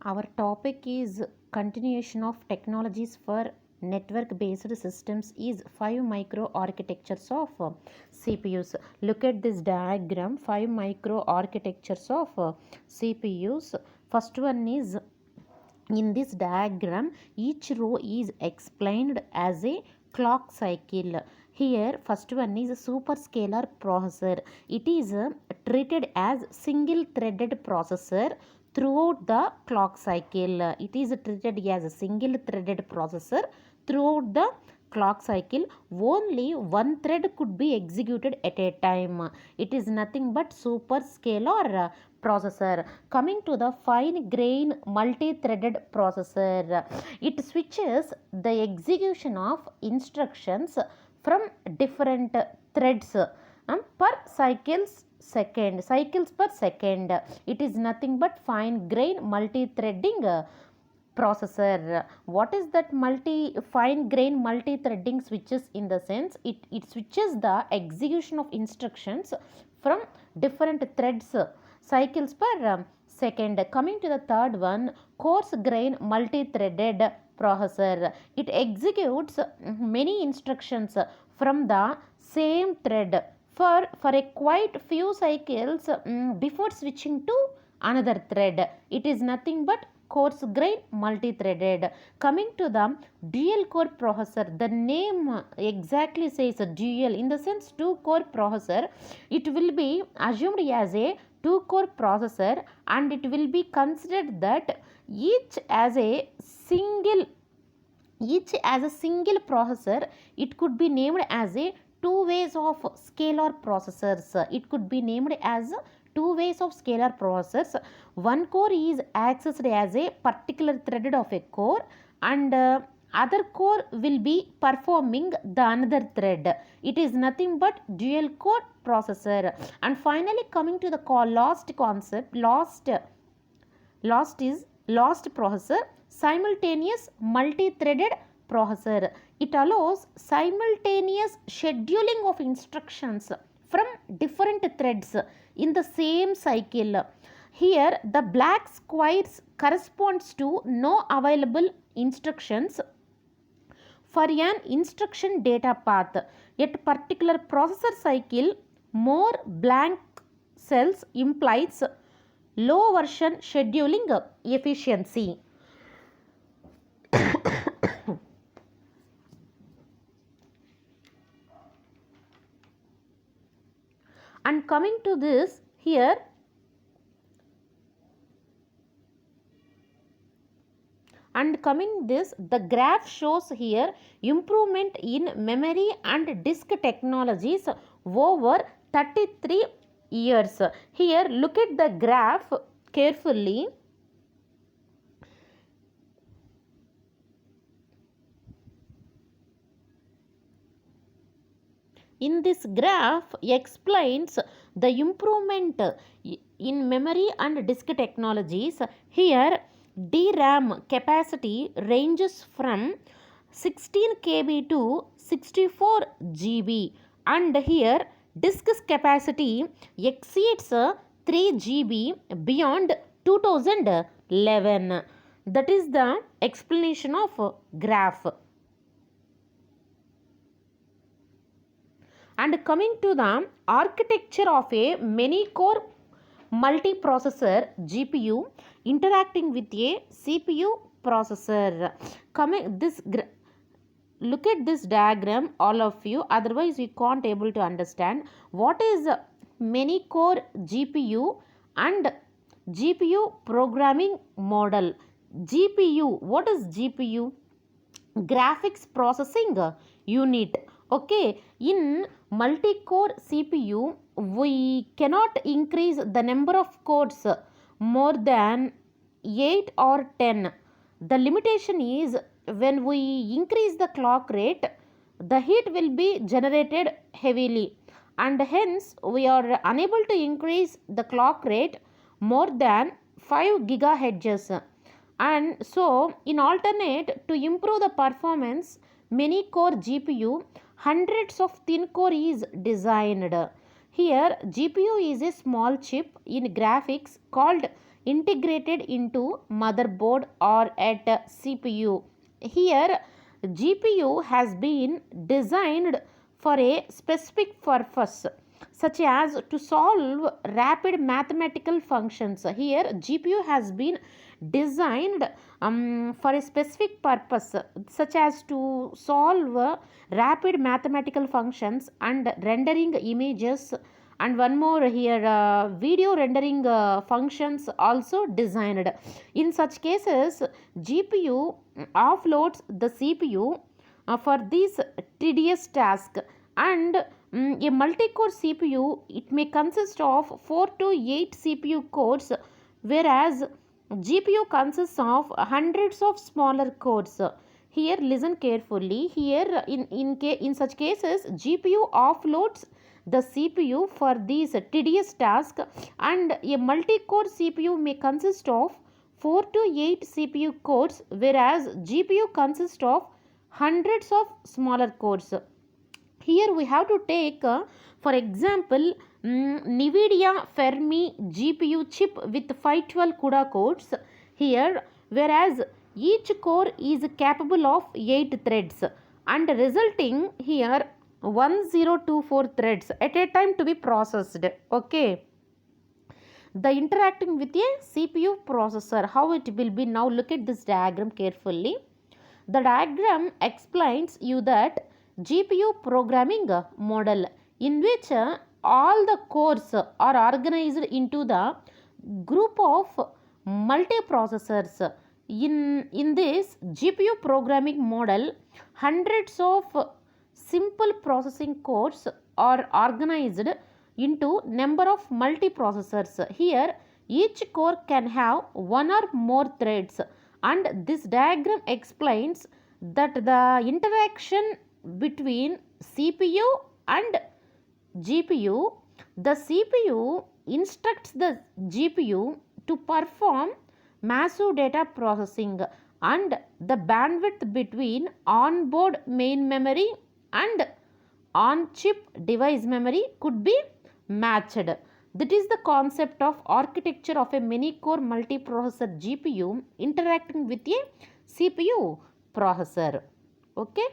Our topic is continuation of technologies for network based systems is 5 micro architectures of CPUs. Look at this diagram, 5 micro architectures of CPUs. First one is, in this diagram each row is explained as a clock cycle. Here first one is a superscalar processor. It is treated as single threaded processor throughout the clock cycle. It is treated as a single threaded processor throughout the clock cycle. Only one thread could be executed at a time. It is nothing but superscalar processor. Coming to the fine grain multi-threaded processor, it switches the execution of instructions from different threads per cycles per second. It is nothing but fine grain multi-threading processor. What is that fine grain multi-threading switches? In the sense, it switches the execution of instructions from different threads, cycles per second. Coming to the third one, coarse grain multi-threaded processor. It executes many instructions from the same thread for a quite few cycles before switching to another thread. It is nothing but coarse grain multi-threaded. Coming to the dual core processor, the name exactly says dual, in the sense two core processor. It will be assumed as a two core processor, and it will be considered that each as a single processor. It could be named as a two ways of scalar processors. It could be named as two ways of scalar processors. One core is accessed as a particular thread of a core, and other core will be performing the another thread. It is nothing but dual core processor. And finally, coming to the last concept, last processor, simultaneous multi-threaded processor. It allows simultaneous scheduling of instructions from different threads in the same cycle. Here the black squares corresponds to no available instructions for an instruction data path. At particular processor cycle, more blank cells implies low version scheduling efficiency. And coming to this here, the graph shows here improvement in memory and disk technologies over 33 years. Here look at the graph carefully. In this graph explains the improvement in memory and disk technologies. Here DRAM capacity ranges from 16 KB to 64 GB, and here disk capacity exceeds 3 GB beyond 2011. That is the explanation of graph. And coming to the architecture of a many core multiprocessor GPU interacting with a CPU processor. Look at this diagram, all of you, otherwise we can't able to understand what is many core GPU and GPU programming model. GPU, what is GPU? Graphics processing unit. Okay, in multi-core CPU we cannot increase the number of cores more than 8 or 10. The limitation is when we increase the clock rate, the heat will be generated heavily, and hence we are unable to increase the clock rate more than 5 gigahertz. And so in alternate, to improve the performance, many core GPU hundreds of thin core is designed. Here GPU is a small chip in graphics called integrated into motherboard or at CPU. Here, GPU has been designed for a specific purpose, such as to solve rapid mathematical functions. Here, GPU has been designed for a specific purpose, such as to solve rapid mathematical functions and rendering images, and one more here, video rendering functions also designed. In such cases, GPU offloads the CPU for this tedious task, and a multi-core CPU, it may consist of 4 to 8 CPU cores, whereas GPU consists of hundreds of smaller cores. Here listen carefully. Here in such cases, GPU offloads the CPU for these tedious tasks, and a multi-core CPU may consist of 4 to 8 CPU cores, whereas GPU consists of hundreds of smaller cores. Here we have to take for example NVIDIA Fermi GPU chip with 512 CUDA cores here, whereas each core is capable of 8 threads and resulting here 1024 threads at a time to be processed. Okay, the interacting with a CPU processor, how it will be. Now look at this diagram carefully. The diagram explains you that GPU programming model in which all the cores are organized into the group of multiprocessors. In this GPU programming model, hundreds of simple processing cores are organized into number of multiprocessors. Here each core can have one or more threads, and this diagram explains that the interaction between CPU and GPU, the CPU instructs the GPU to perform massive data processing, and the bandwidth between onboard main memory and on-chip device memory could be matched. That is the concept of architecture of a many-core multiprocessor GPU interacting with a CPU processor. Okay.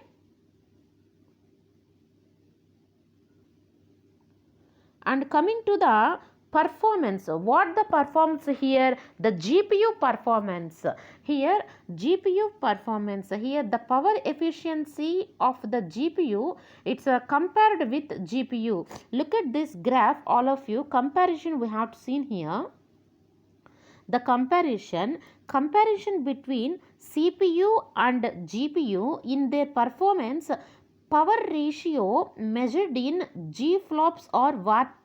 And coming to the performance, what the performance here, the GPU performance. Here GPU performance, here the power efficiency of the GPU, it's compared with GPU. Look at this graph, all of you, comparison we have seen here. The comparison between CPU and GPU in their performance, power ratio measured in G flops or watt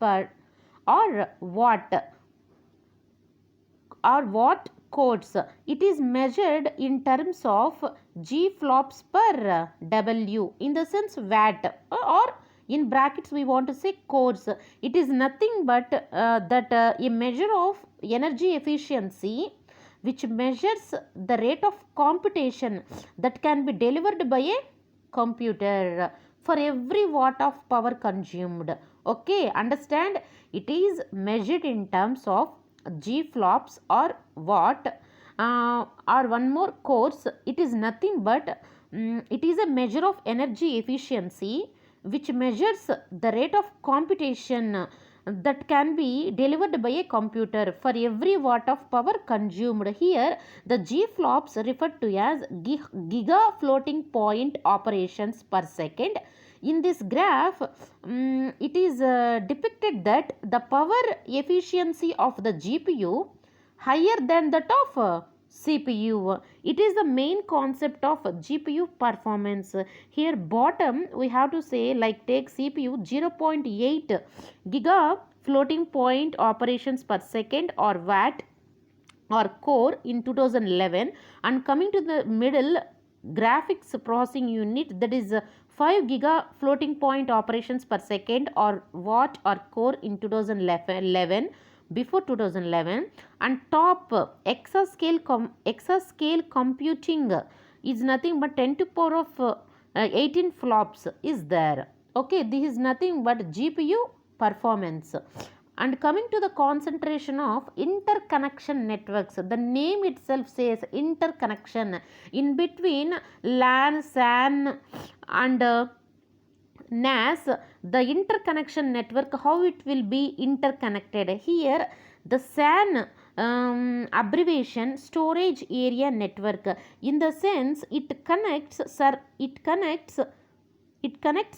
codes. It is measured in terms of G flops per W, in the sense watt, or in brackets we want to say codes. It is nothing but a measure of energy efficiency which measures the rate of computation that can be delivered by a computer for every watt of power consumed. Okay, understand, it is measured in terms of G flops or watt, or one more course, it is nothing but it is a measure of energy efficiency which measures the rate of computation that can be delivered by a computer for every watt of power consumed. Here the G flops referred to as giga floating point operations per second. In this graph, it is depicted that the power efficiency of the GPU higher than that of CPU. It is the main concept of GPU performance. Here bottom we have to say, like take CPU 0.8 giga floating point operations per second or watt or core in 2011, and coming to the middle graphics processing unit, that is 5 giga floating point operations per second or watt or core in 2011, before 2011, and top exascale computing is nothing but 10 to power of 18 flops is there. Okay, this is nothing but GPU performance. And coming to the concentration of interconnection networks, the name itself says interconnection in between LAN, SAN, and NAS, the interconnection network, how it will be interconnected. Here, the SAN abbreviation storage area network. In the sense, it connects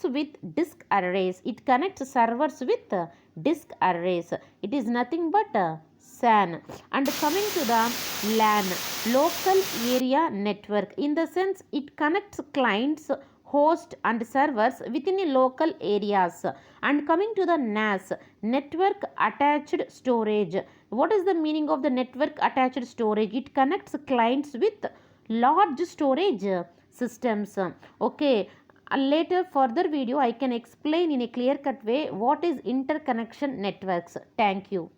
with disk arrays. It connects servers with disk arrays. It is nothing but SAN. And coming to the LAN, local area network. In the sense, it connects clients, host and servers within a local areas. And coming to the NAS, network attached storage. What is the meaning of the network attached storage? It connects clients with large storage systems. Okay, later further video I can explain in a clear cut way what is interconnection networks. Thank you.